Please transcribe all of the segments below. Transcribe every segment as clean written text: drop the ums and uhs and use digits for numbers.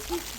Без.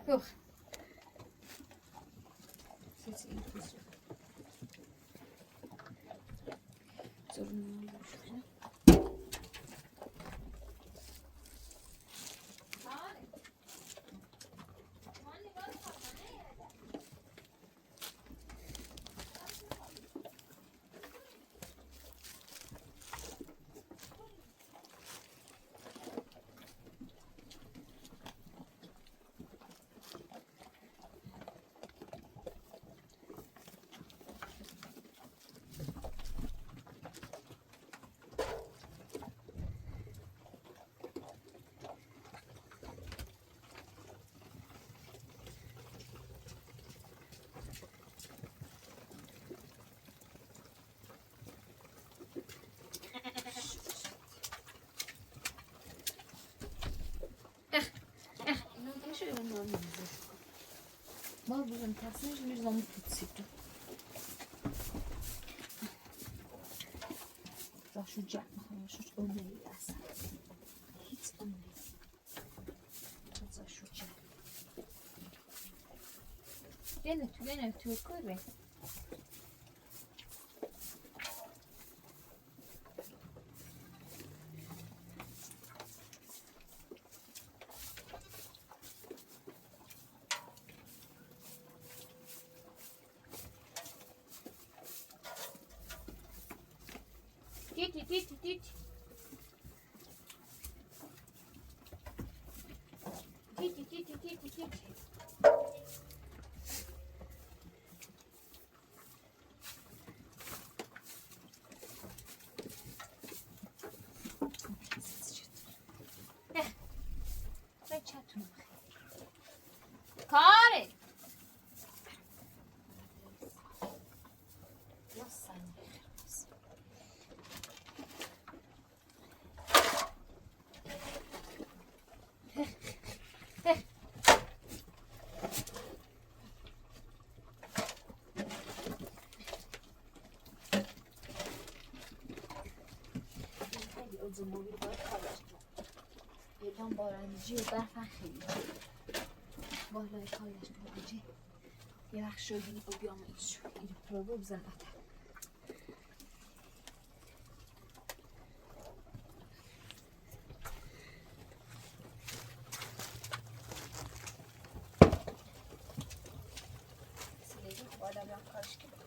Yok. Ses iyi kızıyor. Zorunlu şöyle. Alimentações nos dão muito sítio. Zaşucak mı? Zaşucak önemli aslında. Hiç önemli. Zaşucak. Gene ötüyor koy be. Dit. Çatma. Kare. Nasıl? موبیل باید کارش کرد. یکم بارندگی و برفن خیلی بالای کارش کرد. یه وقت شدی با بیام ایش این پروبو بزن آتر. سیلیدی بالا بیام کارش کرد.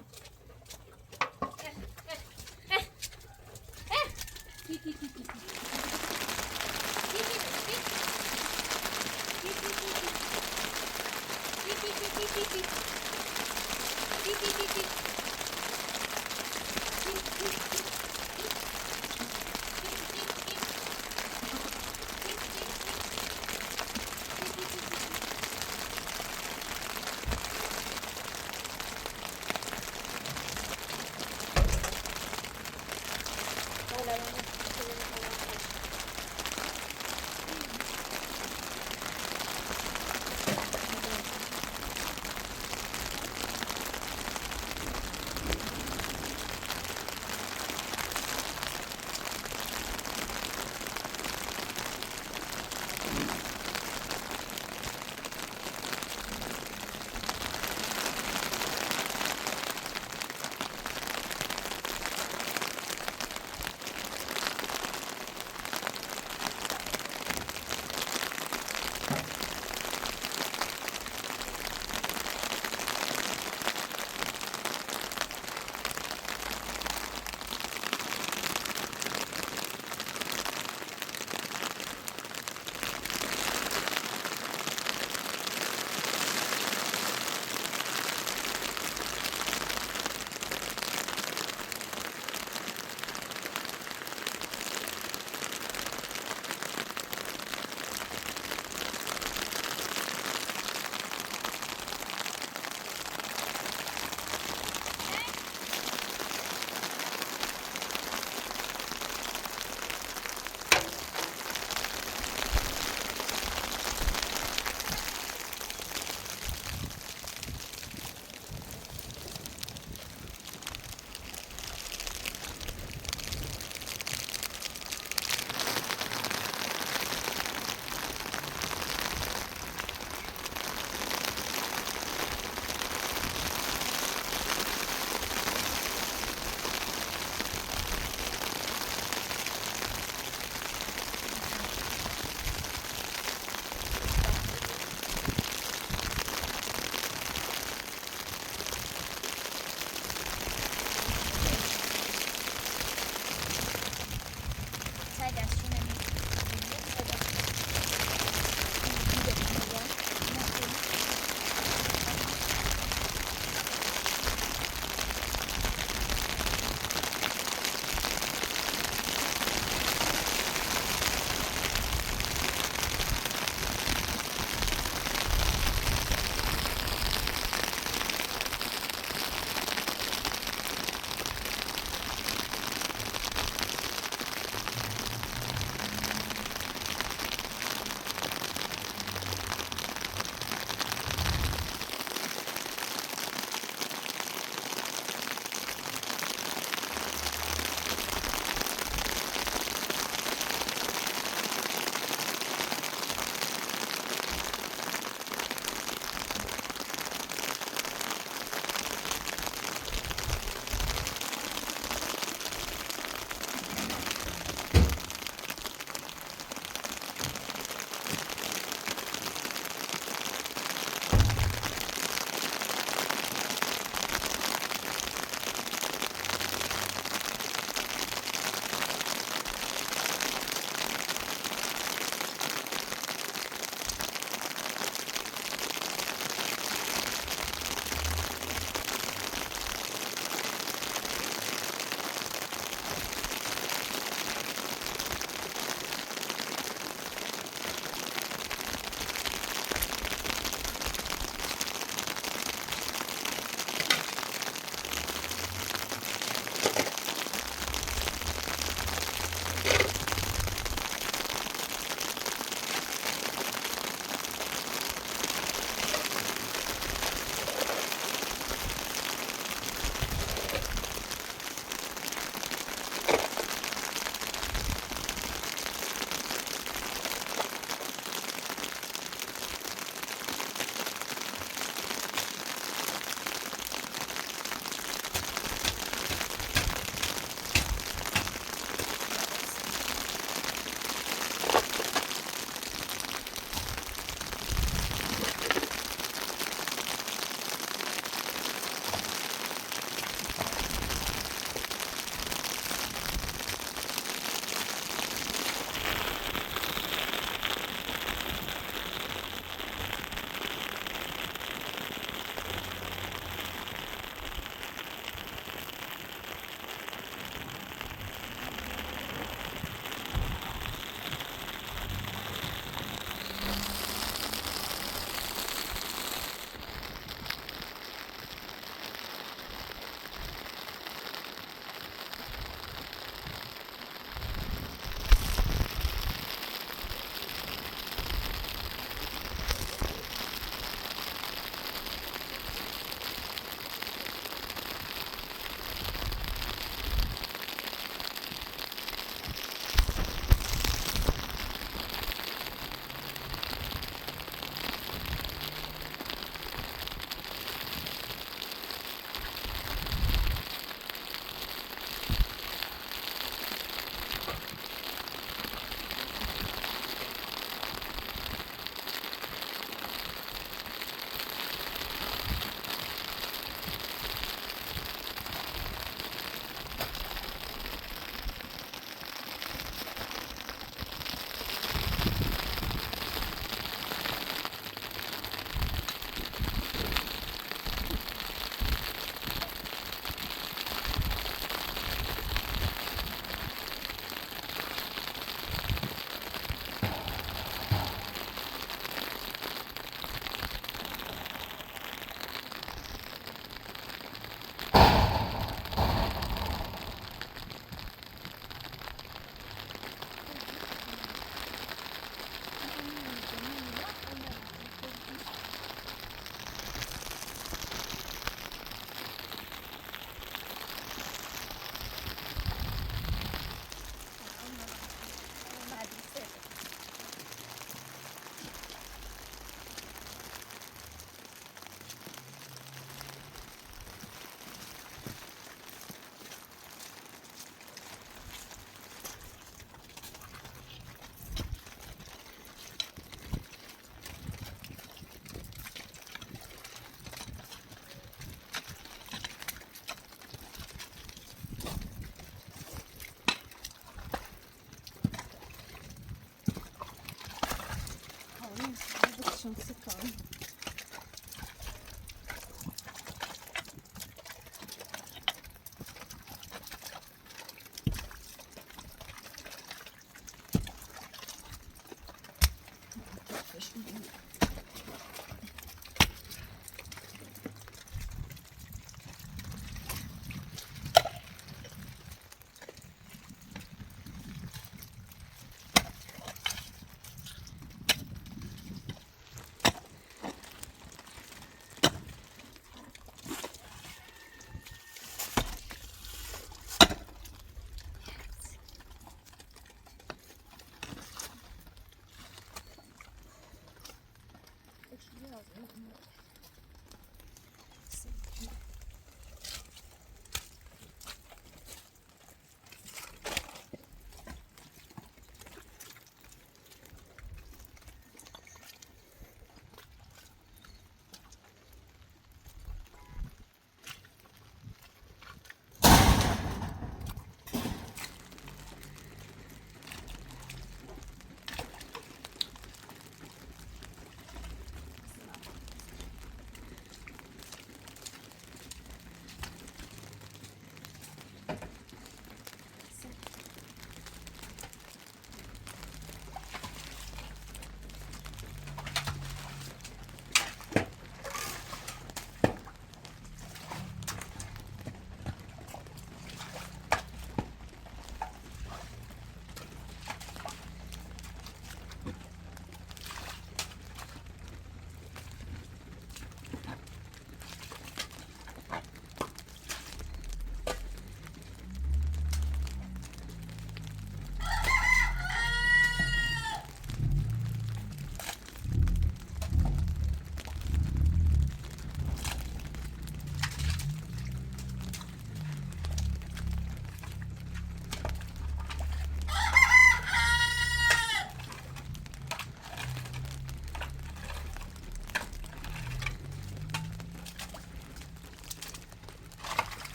باشون sıkalım.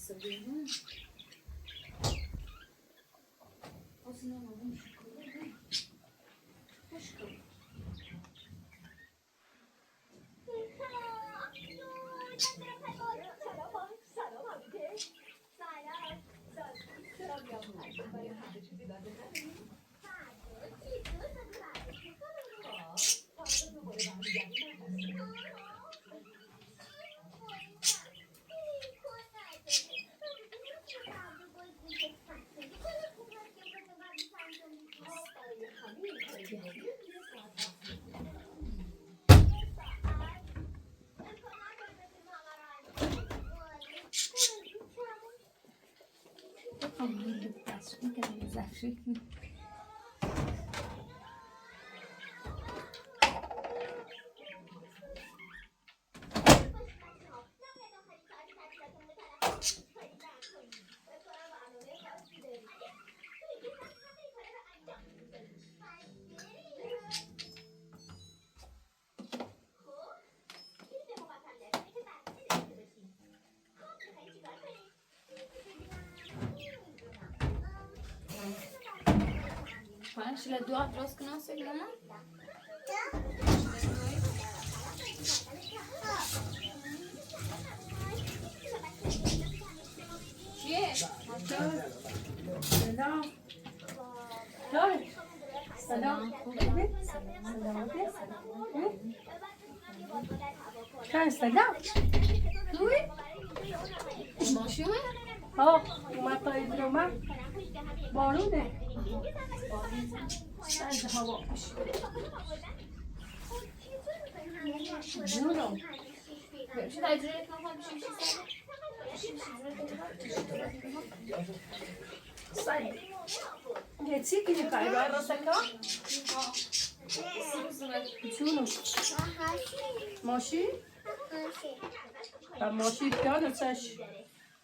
Sabino. Aslında onun şu kadar değil. Hoş kadar. بفری من شیله دو درست کنم سگ ماما چیه؟ سلام سلام سلام سلام توی؟ ماشی اومد؟ ها اومد تا این اومد بارونه سنج هوا جونم چه تجربه کنم سنج یه چی که نکایی رای را سکا جونم ماشی و ماشی پیانه چش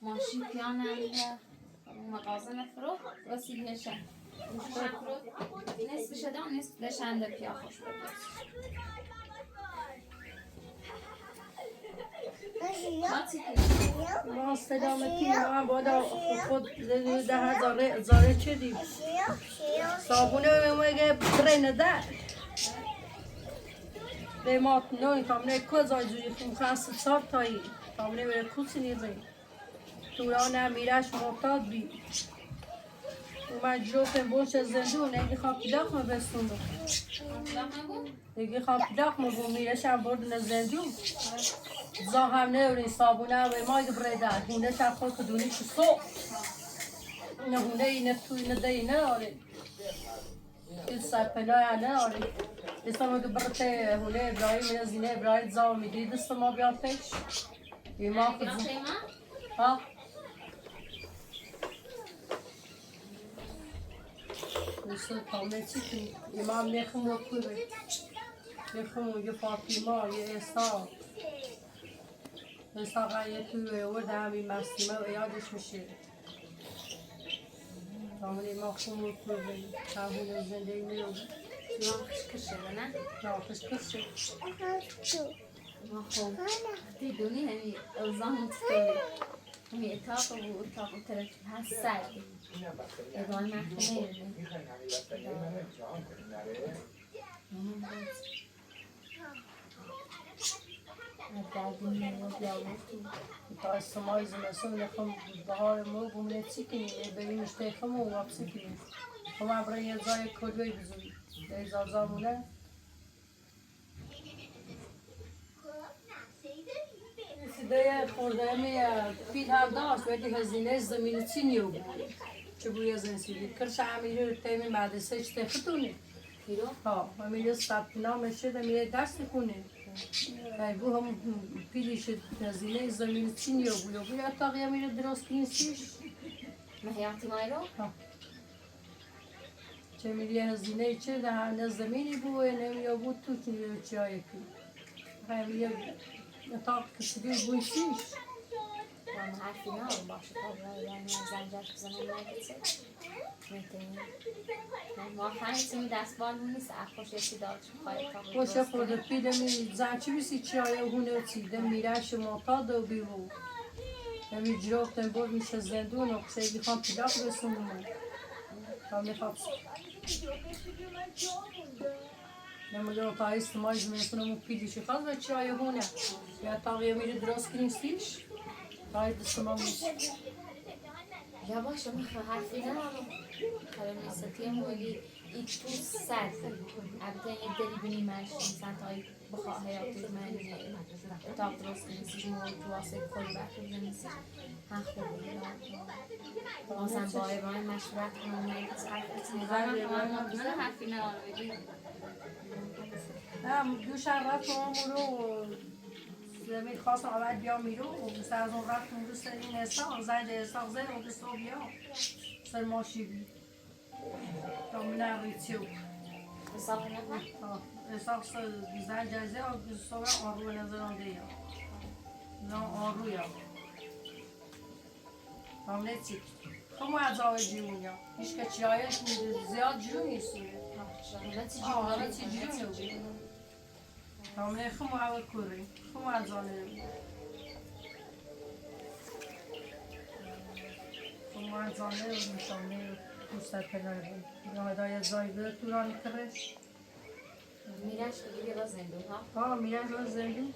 ماشی پیاننده مغازه نفروخت وسیلهشه نصف شده و نصف لشنده پیا خوش بگیرد ما سلامتی من بادا خود ده زاره چه دیم صابونه میگه برنه ده به ما نوی تامنه کجای جوی خون خاص صار تایی تامنه به کوچی نیزی تورانه میرش معتاد بی من جوفم بوش زندون اگه خواب پیداخ ما بستونم اگه خواب پیداخ ما بو میرشم بردن زندون زا هم نوری صابونه و مای برده هونه شب خود کدونی که سو نه هونه اینه توی نه دی نه آره این سرپناه نه آره دستم اگه برته هونه ابراهیم نه زینه ابراهیم زا میدی دست ما بیاد پیش این ما خود ها مثل کامل چی کنی امام نخمو کوره نخمو یه فاطیما یه ایسا ایسا غیه توی ورده همی مسیمه و یادش میشه کامل امام خمو کوره تاهون زنده میرو ناخش کشه نه؟ ناخش کشه ما خوب دیدونی همی الزام تطوری همی اتاق و اتاق و طرف هست سرد ادوان مخنه تا استماعی زمستون نخم بهار مو بومنه چی کنی بریم اشتیخم و واپسی کنیم خمه برای یه جای کدوی بزنی یه زارزامونه سیده خورده می پیل هم داشت ولی هزینه زمین چی نیو بود چه بوی از این سیدی کرش امیره تیمی مدرسه چه خطونه ها امیره ثبت نامش شده میره درس کنه بو هم پیلیش هزینه زمین چی نیو بود بوی اتاقی امیره درست کنیستیش محیاتی مای رو؟ چه میری هزینه چه ده نه زمینی بود نمیو بود تو چی های کنی امیره اتاق کسیدی بوی چیش من حرفی نه باشه تا یعنی زنجر بزنم نگیسه میتونی ما خواهیم دستبال نیست اخوش یکی داشت خواهی باشه خورده پیده می زنچی بیسی چی های هونه چیده میرش معتاد و بیرو نمی جروفتن بود میشه زندون و قصه میخوام پیداک بسونم تا میخواب نمیگه تا استماعی زمینتونم و پیدیشی خواست به چی های هونه یا تاقیه میره درست کنیستیش تا استماع میشه یا باشه من حرفی ندارم خیلی میستیم ولی ای تو سرد البته یه دلی بینیمش مثلا تا ای بخواه حیاتی من اتاق درست کنیستیش مورد تو واسه کلی برکه بزنیستیش هم خوبه بازم باید باید مشورت کنم نگیز حرفی من حرفی ندارم ولی نه دوشن رفت رو زمین خواست آمد بیا میرو و سر از اون رفت اون دوست این استاق زنج استاق زن اون دوست بیا سر ماشی بی من ریچیو حساب نکن. حساب زن جزه صبح آرو نظرانده یا نه آرو یا همه چی خب از آوه جیمون یا هیچ که چیایش زیاد جیو نیستیم همه چی جیو نیستیم همه خب آوه کوری خب از آنه خب از آنه میشانه دوسته پناره یا هدایت زایده تو رانی کرش میرش دیگه با زندون ها. ها میره رو زندگی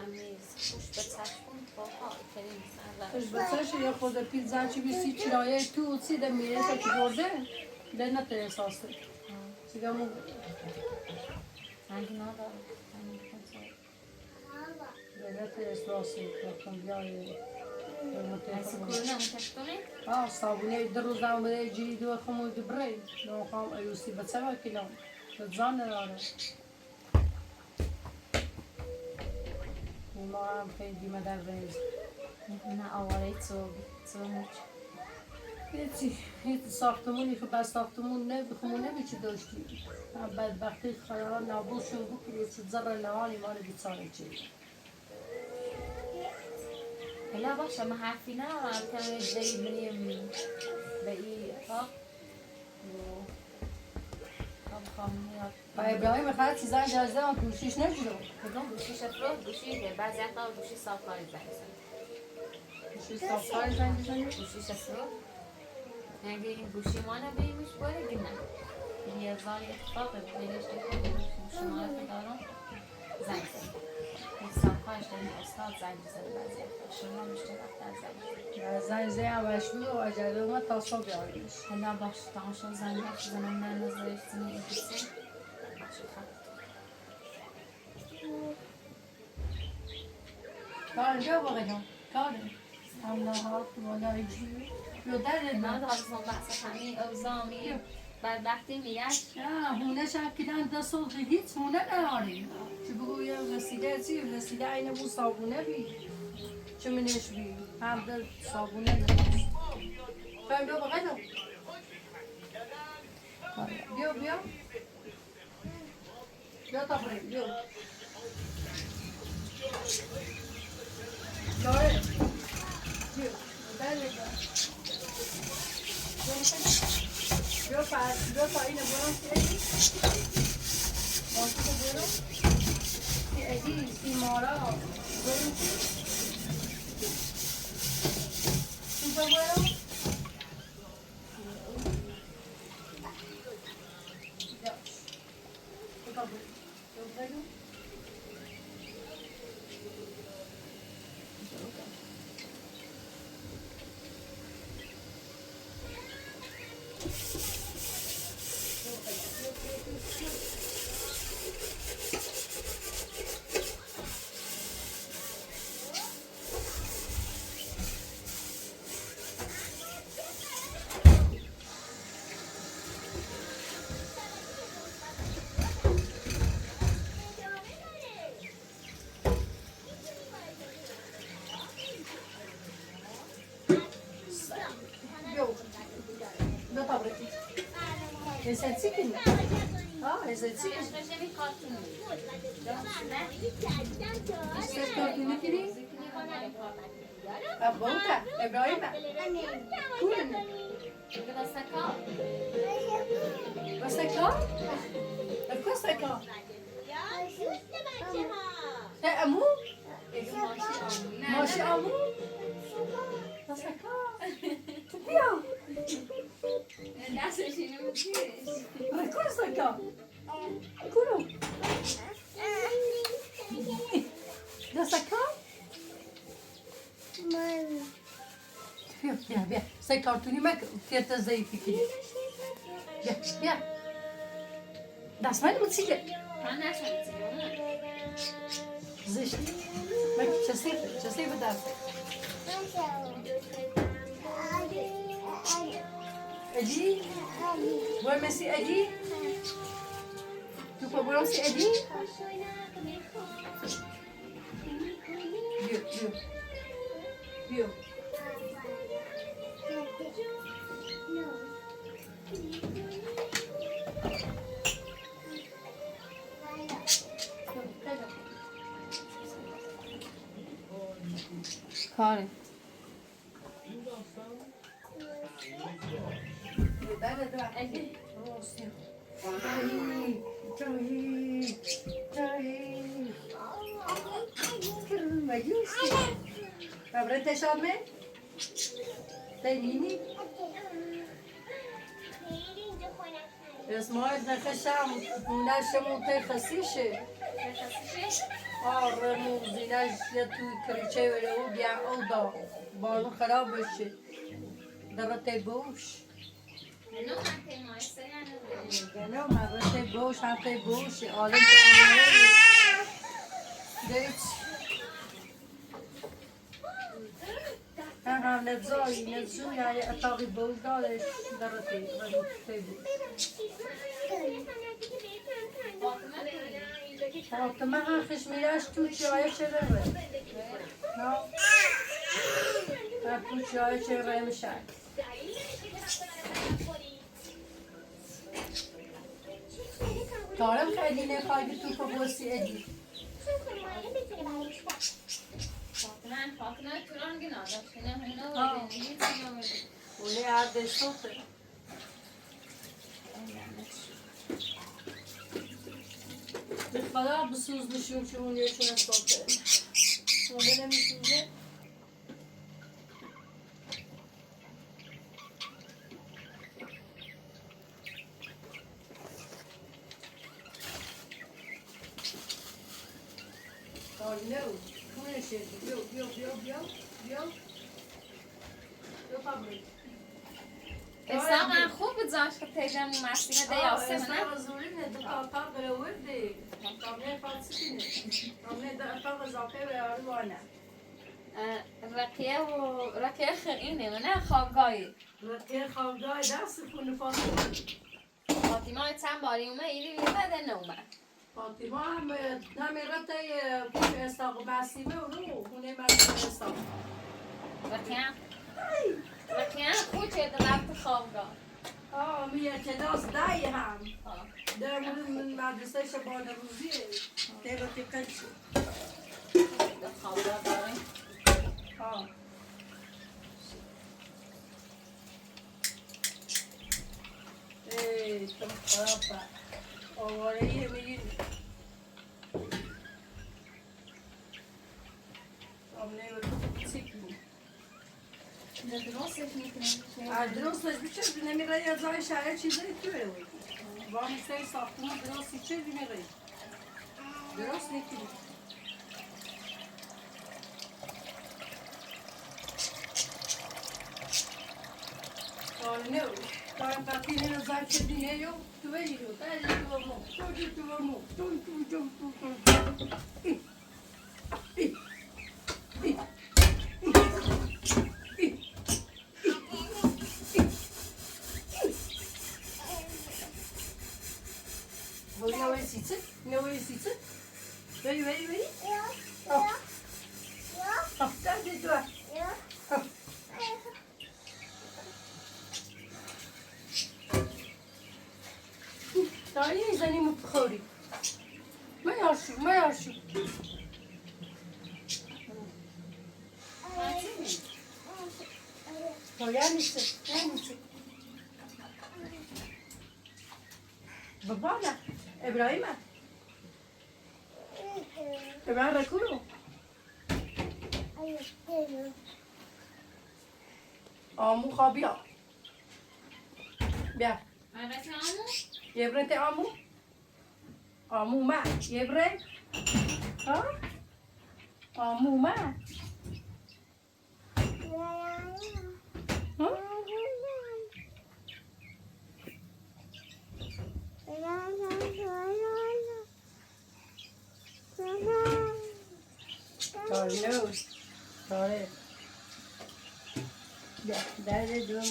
امیز خوش به چشمون با ها کریم خوش سر بچهش یا خود پیزا چی بیسی چرایه تو سیده میره تا که برده ده نته احساسه سیده مو سنگی ندارم. ده نته احساسه که کن بیایی ایسی کرونا متشکنه؟ صابونه در روز دارم بده جیری دو خمو دبری نو خام ایوسی بچه که نو زن نداره ما هم خیلی مدر ریز نه آواره تو موچ. هیچ ساختمونی که بس ساختمون خمونه چی داشتی بدبختی خیال نابود شد بکنی چه ذره نهانی مال بیچاره چی حالا باشه من حرفی ندارم که جایی بریم به این اتاق و خواهم میاد. و ابراهیم خواهد چیزای جازده هم گوشیش نجدو کدوم گوشیش افراد گوشی که بعضی وقتا گوشی صافکاری زنگ بزنه. گوشی صافکاری زنگ بزنی؟ گوشیش افراد اگه این گوشی ما نبیمیش باید گی نه یه زاری اتفاق بینش که گوشی ما رو دارم زنگ بزنه صافکارش داریم استاد زنگ بزنه بعضی وقتا شما مشته وقتا زنگ زنگ زنگ همش بود و عجله اومد تا صبح بیاریش حالا باش تماشا زنگ باش زنم نه نظرش زنی این کسی کارن بیا باقی جان کارن هم نهار والا ایجی بیا درد من من دارم بحث همین اوزامی بدبختی میگشت نه هونه شکیدن دست سلطه هیچ هونه نداریم چه بگو یه رسیده چی رسیده این بو صابونه بی چه منش بی هم در صابونه بی خواهیم بیا باقی جان بیا بیا بیا تا بریم بیا کاره بیا درد بیا تا اینه برام سیدی مانتو برام سیدی سیمارا برام سیدا برام بیا بیا برام Eserci che ne? Ah, eserci. Stai cartoni che lì? A volta? E Ibrahim? Kuren? Basta qua? E questo è qua? Amu? Mashi amu? Basta qua? Via! Ma questo è qua? Kurum? Basta qua? Via. Stai cartoni ma fiyatı zayıf ikili. Via. Das meine Mutzile. Zişti. Bak çeseyim das. Adi? Vuoi messi Adi? Tu puoi messi Adi? Vio. کاره Favorite şamme? Denini. اسماعیل نخشم نشمون تخصیشه آره موزینش یه توی کریچه ولی او بیا او دا بالون خراب بشه درته بوش نه مرته بوش حتی بوش آدم که آنه دیت هم نبزوی یعنی اتاقی بوش دارش درته بوش فاطمه هم خشمیرش تو چای شده بود نه تو چای شده میشه تارم خیلی نخواهی تو پبوسی ادی فاطمه توران گنا داشت نه اولی عرض صوته به خدا بسوز بشون که اون یکشون صوته اونه نمیسوزه نه کنشه بیا فابریک استاقا خوب بزاش که تیجم مسیح دیاسته منه استاقا زوری نه دکتا بروردی تابنه فالسینه تابنه دکتا زاپه و آروانه رقیه خیلی منه خوابگاهی رقیه خوابگاه دست کنه فاطمه فاطمه چند باری اومه ایری میبده نومه فاطمه هم نمیره تا کیف استاق بسیمه و رو خونه مرد استاق رقیه خوچه در رفت خوابگاه میه کلاس دایی هم در مورد مدرسه شبانه روزیه دیگه تیکن شد در خوابگاه داریم ای تو خرابه آواره یه میگین آمنه و تو سیکنی درستش بیشه نمیره یه جای شهر چیزایی توی روی با میسه ساختمون درستی چه میره درست نکنی آمنه Tam patini no zajcie dinheiro, tu vem jo, tá ali tu vamos, Vou esse tse, não esse tse. Vem. Tá de tu. داری میزنیم و بخوری میاشو یعنی چه بابانا ابراهیم رکولو آمو خوابیا بیا Yebre te amu? Amu ma, yebre? Ha? Amu ma? Ha? Sorry. Dari dua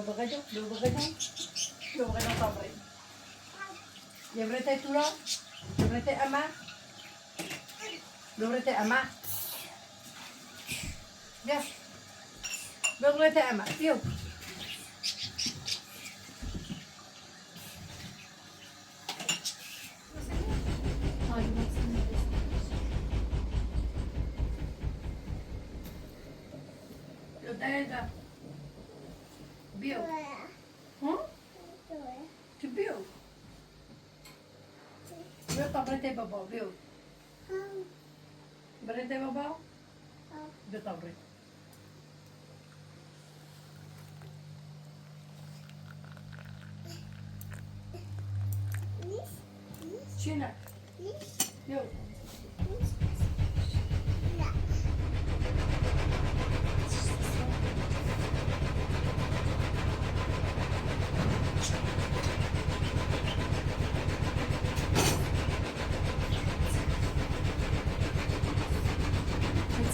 bagajong sabri. Yebrete tula, yebrete ama, ya, yebrete ama, yo. Ay, ایدا بیو ها تو بیو بیو تا برای بابا بیو برای بابا بیو تا برای چی نه بیو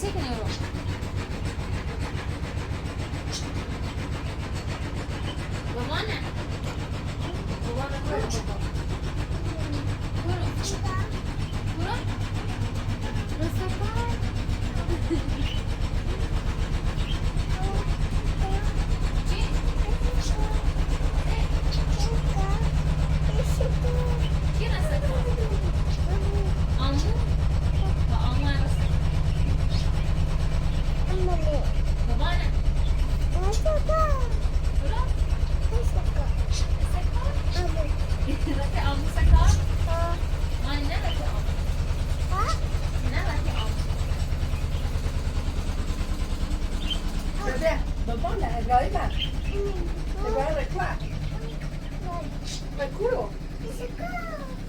Taking it off. Lavana. Lavana, برو. برو. برو. رسپار. چی؟ کی رسپار؟ آمو؟ با آمو رسپار. Lavana. برو. سکار. رفتی آمو سکار؟ من نرفتی آمو. نرفتی آمو. بده بابا نه اگرایی من اگرایی رکوه رکوه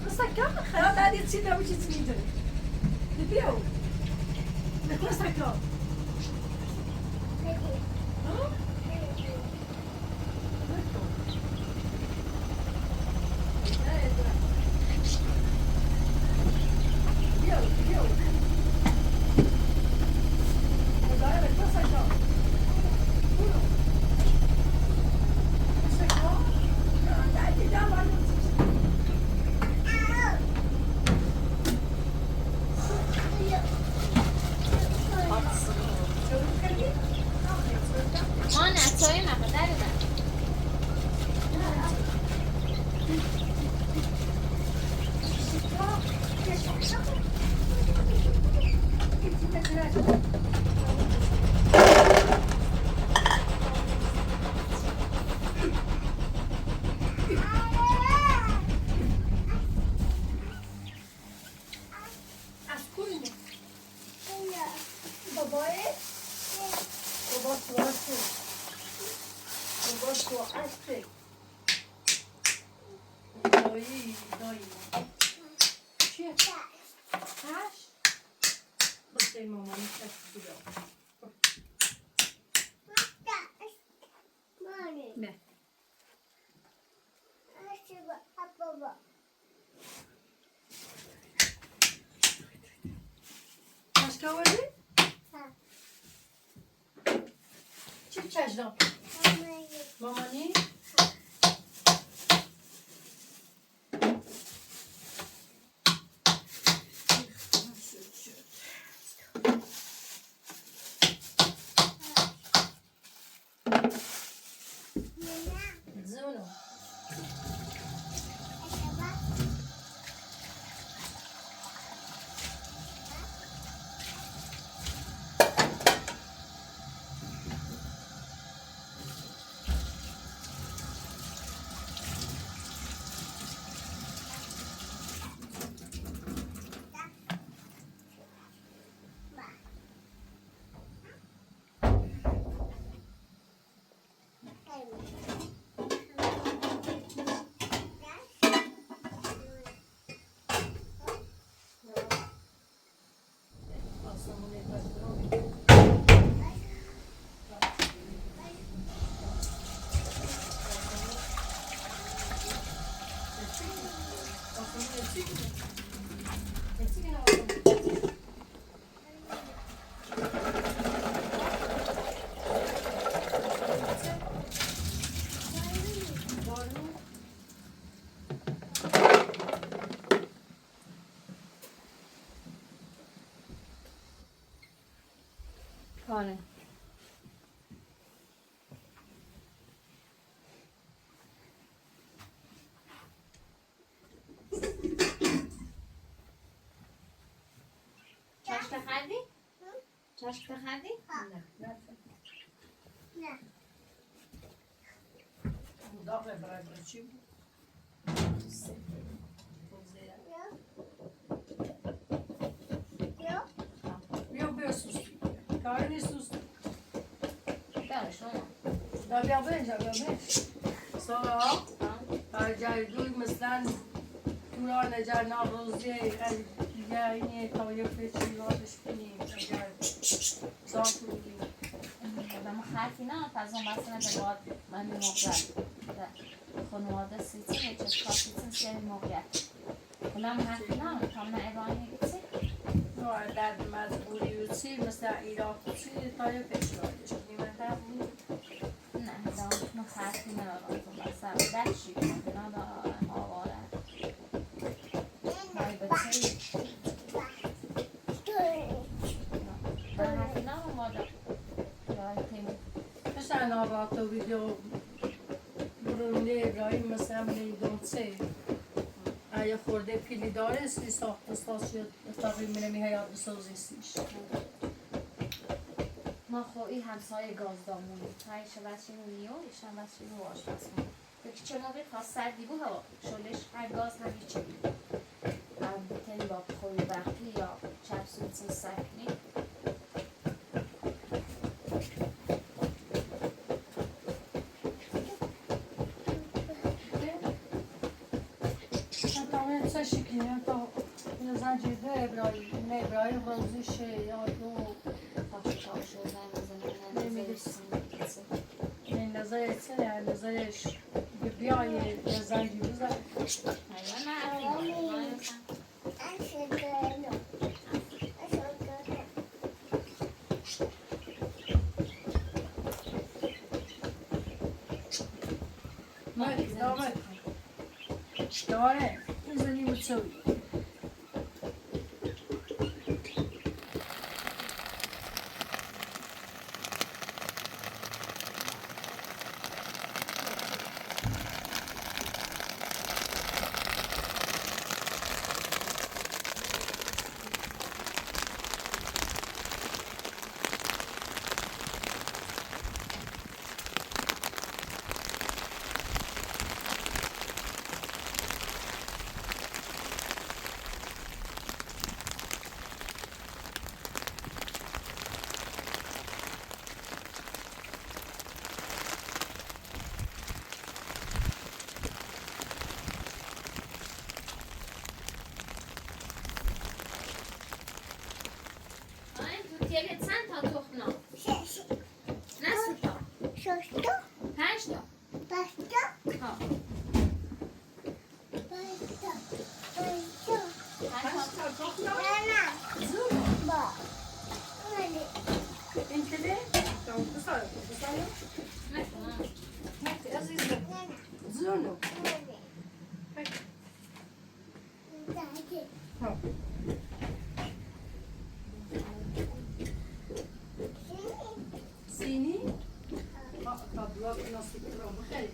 سکر خیال دادی چی نبود چیزی میدونی بیو رکوه سکر آن اتای مقدر من نه Başka چی چشم مامانی زونو آره چشم بخردی؟ چشم بخردی؟ نه داغ برای چی بود؟ بیا سوستی کاری نیست سوستی بیا بینجا سارا جایدوی مثلا دوران نجار ناروزی یا اینه تایه پیچی لازش کنیم اگر صاف کنیم آدم خرکی نه پس اون بسته نده باید من موقعیت خانواده سیتی نچه کاسیتین سیری موقعیت اونم خرکی نه تا من ایرانی گیتی در مجبوری و چی مثل ایران چی تایه پیچی لازش کنیم نه دام خرکی نه تو بسته دشی کنه دارم آواره بای بچه من خرکی نه مادر مثلا آباد ویدیو برونده ابراهیم مثلا میدونسه اگه خورده پیلی داره سی ساخت استاسیون اتاقی میرمی هیاد بسازیستیش ما خواهی همسایه گاز دامونی تایش بچه نیو ایشان بچه رو آشپس کنیم بکی چه موقع تا سردی بود هوا شلش هر گاز همی چه بود هم بتنی با خوی وقتی یا چپ سویتین سکنی چه شکلی تا زنجیره ابراهیم روزیشه یا دو تاشو زن این نظر چه نظرش بیای زنجیره بزن داره میزنی بچوی یه چند تا تخم نام؟ 6 نه 3 تا 6 تا 5 تا 5 تا ها 5 تا 5 تا تخم نام؟ نه زورو با این کده؟ بسایم نه عزیزم زونو ها سینی؟ کابلوک ناسی کرام بخیلی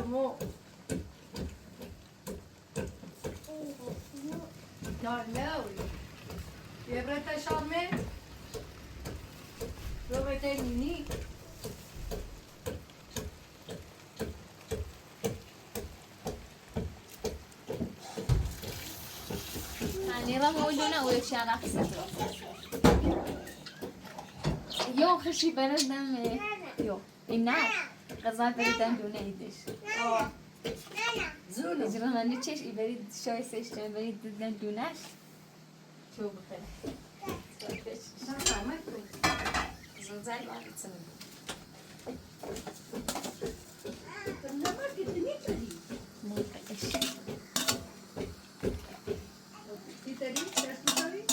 مو دار ناوی یه برای شامه رو برای نینی نیرم اولونه اوی چی عقصه یو خشی بردم یو این نه قضا بردم دونه ایدش زونو اجرا من چش ای برید شای سشتم برید دیدن دونش چو بخیر نفهمت کن زنزای باید سنم نمک گیتنی چدی نیکش دیتری چشم داری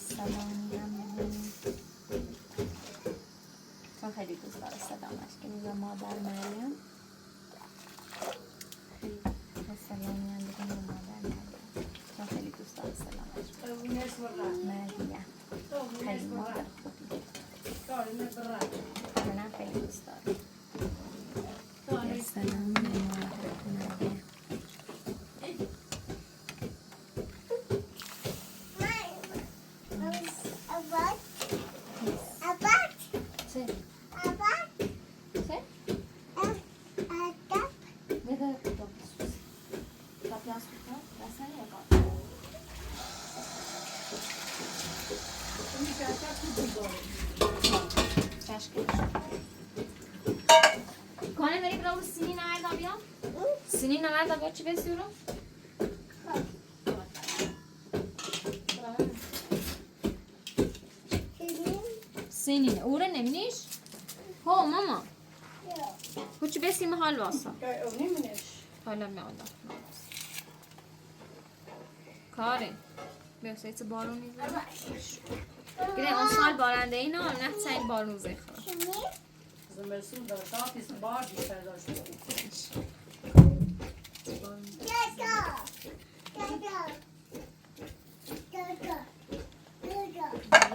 سلام هم سلامش کنیم و مادر مریم خیلی سلام میان بگیم به مادر مریم چون خیلی دوست دارم سلامش مریم خیلی مادر خوبی منم خیلی دوست دارم یه سلام به مادر مریم کنه بری برای سینی نمرد بیا سینی نمرد بیا چی بسیارم سینی اوره نمینیش ها ماما کوچی بسیم حال واسه حالا می آلا کاره بیاسته ایت بارون میزه گره اون سال بارنده اینا نه چند بارون زی خواه زمستون در تاپیس بار بیشتر داشته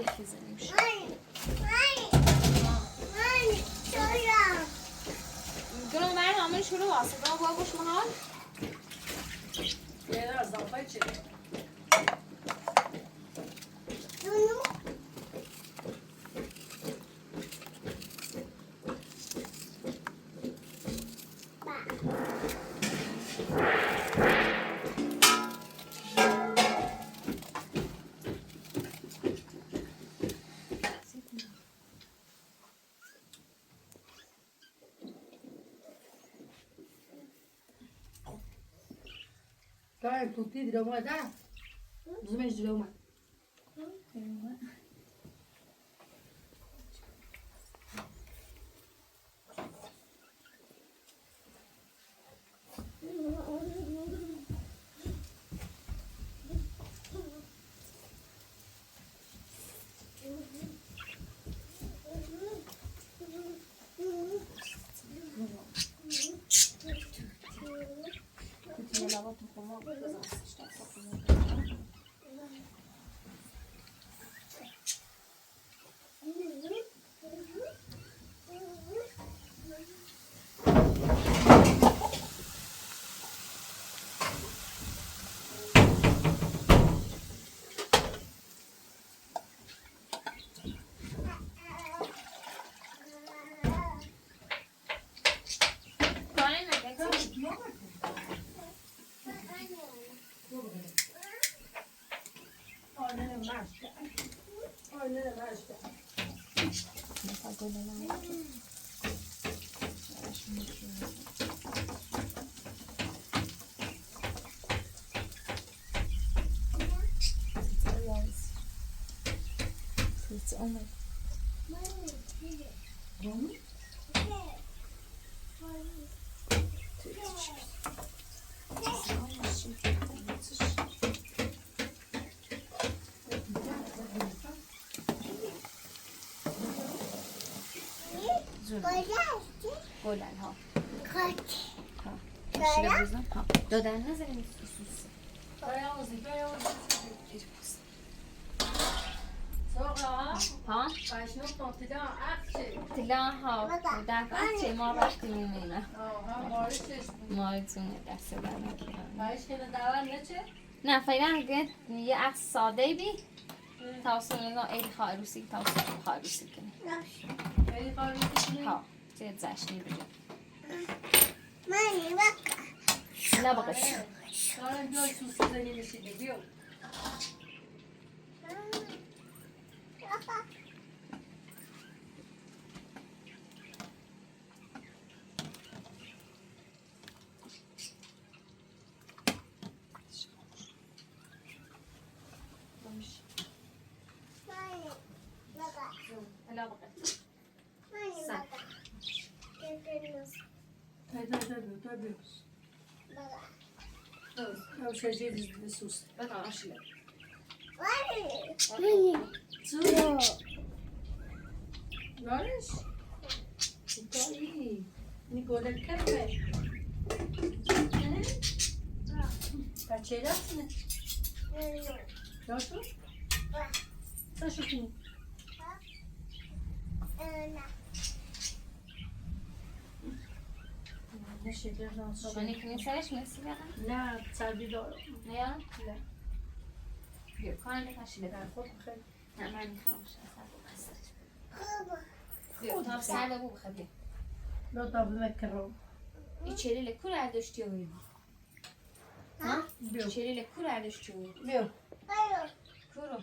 یکی زنیم شد گروه مرد همه شروع واسه برای باید باش محال یه در از دفعه چه؟ Karen, tu ti dirò mai da? Zmeš dirò mai. It's only. گلن ها ها دادن نذاریم سوس ها تلا ها در بچه ما وقتی میمونه مارتونه دست نه فعلا یه عکس ساده بی توصل نگاه ایل خواهروسی توصل خواهروسی کنی ها چه زشنی بگه نه بقیش Karen بیای سوسی زنی نشیده بیو لا بقيت او شجيد السوس بقى عشلة لارش چیکاری؟ نگوله کرده بچه رفتنه داشو؟ داشو کنی؟ نشده راستا شما نکنی سرش مسی بگم؟ نه سردی دارم نه یا؟ نه بیا کارم بکشی در بدم خود خیلی نه من میخوام بیا تا سر ببو بخواه بیا لا دابل مکرم این چلیل کور ارداشتی اوی ها؟ بیا چلیل کور ارداشتی اوی بیا کورو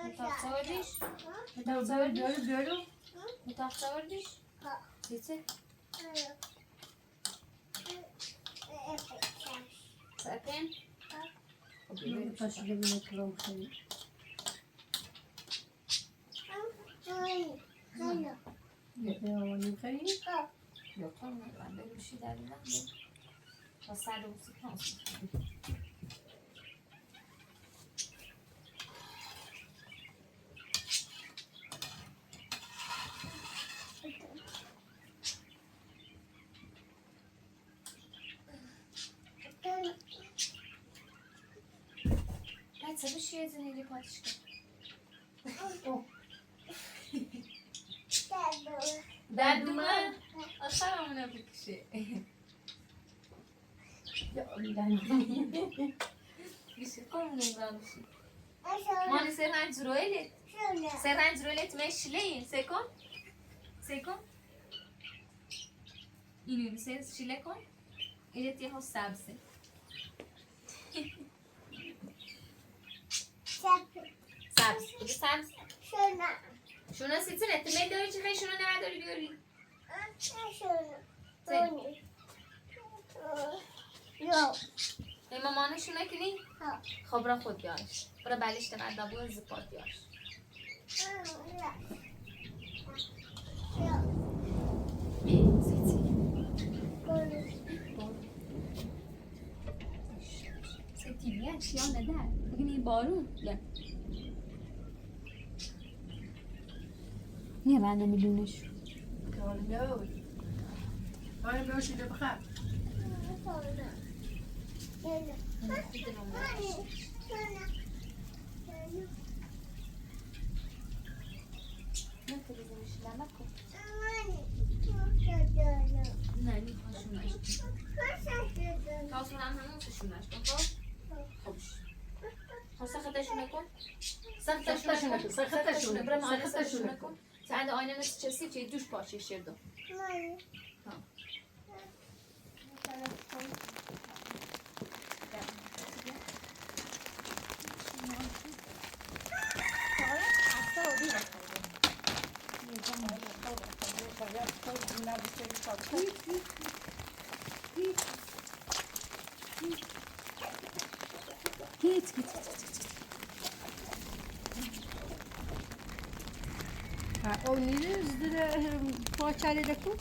متاق سواردیش؟ بیا بیا متاق سواردیش؟ دیسه؟ سرپن؟ خب بیا بریم پس شکر. دیگه مکرم خیلی بیا آمانی خیلی بیا کار من بگوشی در دیدم بیا تا سر و سپانس میخوام بچه بشی یه زنیلی پاتش کن دردومه آخر همونه بکشه یا لندی بیشی قرمونه ایران بشی مانی سرهنج رویلت سرهنج رویلت مشله سکن سکن اینو شیله کن ایلت یه ها سبزه سبز بگه سبز شونا سیتون اتمه داری چه خیلی شونا نداری بیاری به مامانه شونا کنی؟ خب را خود بیارش برا بلشت مدابو زپاد بیارش سیتی بیار شیانه در بگیم این بارون بیار نه من نمیدونش آره بیا شده بخیر نه تلویزیونش لمه کن نه میخواشونش تاسون هم همون سشونش کن خب خوبش خب سختشونه کن سختشونه برای مانه سختشونه کن سعد آینه مثل چسی چه دوش پاچه شردو Git. O niye üzdüre poğaçayla da koy?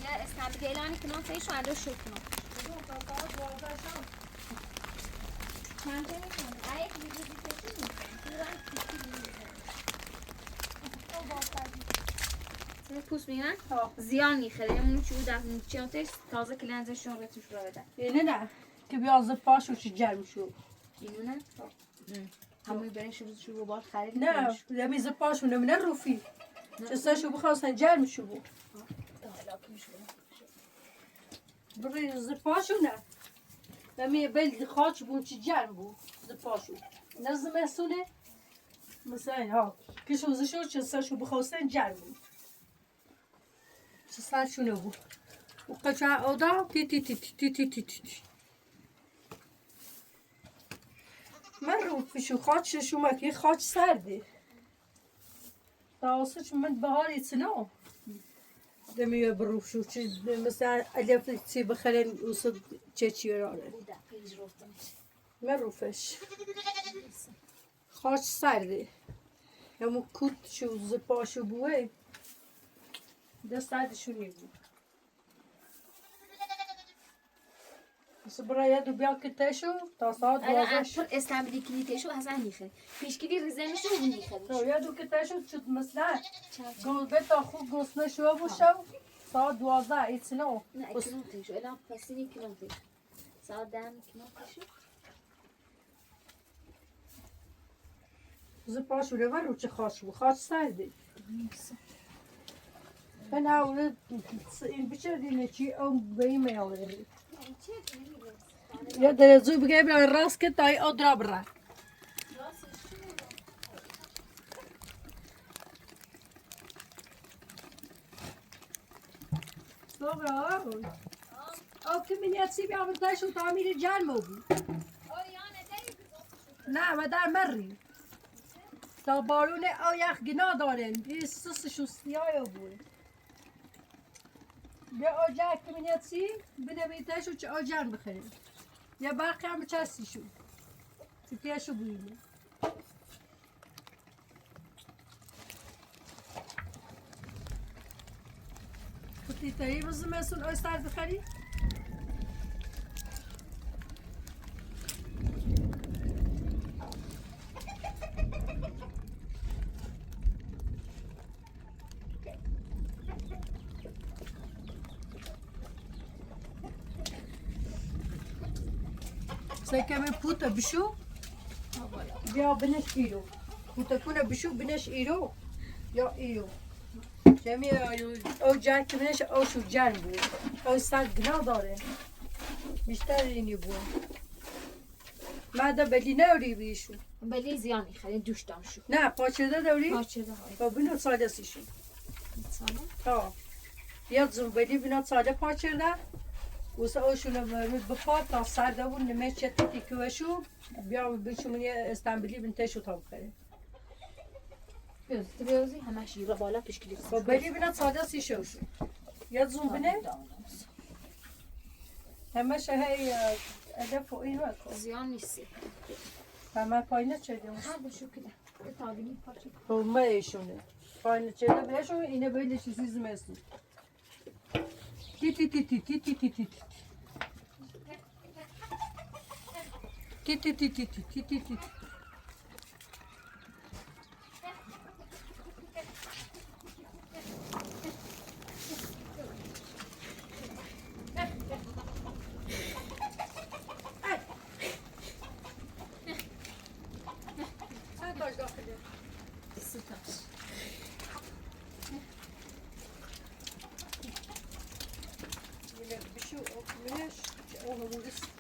یا اسنپ گیلانی کنم سایش مردا شو کنم من که میکنم ایک ویدیو دیگه میکنم پوست میگن زیان میخوره اونو چه در چیاتش تازه کلنزشون رو توش رو بده اینه نه که بیازه پاشو چی جرم شو اینو نه همون برنش رو بار خرید نه لمیز پاشو نمونه روفی چساشو بخواستن جرم شو بود بری زپاشو نه لمی بلد خاچ بود چی جرم بود زپاشو نزد مسونه مثلا ها کشو زشو چساشو بخواستن جرم بود چساشو نبود و قچا اودا تی تی تی تی تی تی تی من روفیشو خاچشو مکی خاچ سرده داستش من بهار ایتنو دمیه بروف شو چی مثلا الف چی بخرن وسط چی راره بوده پیج روفتمش مروفش خاش سرده همون کت شو زپاشو بوه دست سردشو نیبود بس برای دو بیا که تشو تا ساعت الان 12 پر استنبولی کلیتشو حسن میخه پیشگیری ریزنشو اون میخه یا دو که تشو چود مثلا چه گوزه تا خوب گسنه شو باشه ساعت 12 ایتنا نه کلومترشو الان پسینی کلومتر ساعت 10 کلومترشو زپاشو رو چه خاش بو خاش سرده Ben oude in beschedine chi om bij me al. Ja, der zo begrijp je raske tai odrabra. Dobra. Ook in het zie je maar daar zo tamir jan mobi. نه و در مری تا بارون او یخ گنا دارن این سس شوستیای بود بیا آجر که من یادسی بده بیتشو چه آجر بخریم یا برقی هم بچستیشو تکیشو بوییم کتی تایی بزن مسون آی سر بخری سکه من پوتا بشو بیا بنش ایرو پوتا کنه بشو بنش ایرو یا ایرو جمعی او جر که بنش او شو جر بود او سر گنا داره بیشتر اینی بود ماده بلی نوری بیشو بلی زیان میخه دوش دامشو نه پاچرده دوری پاچه های با بینو ساده سیشو ساله تا بیاد زون بلی بینو ساده پاچرده واسه اوشونو بپار تا سرده بود نمه چه تیکوشو بیا بچو منی استنبولی بنتشو تا بخره بیازی همش یه بالا پیشگیری با بلی بینو ساده سیشو یاد زون بینه همش هی ادف و این وقت زیان نیستی همه پایینه چه دیمون هر بشو که ده تابینی پاچه همه ایشونه پایینه چه ده بهشون اینه بایدش چیزی زمستون تی تی تی تی تی تی تی تی تی تی تی تی تی تی تی ستاش بشو منش او همونس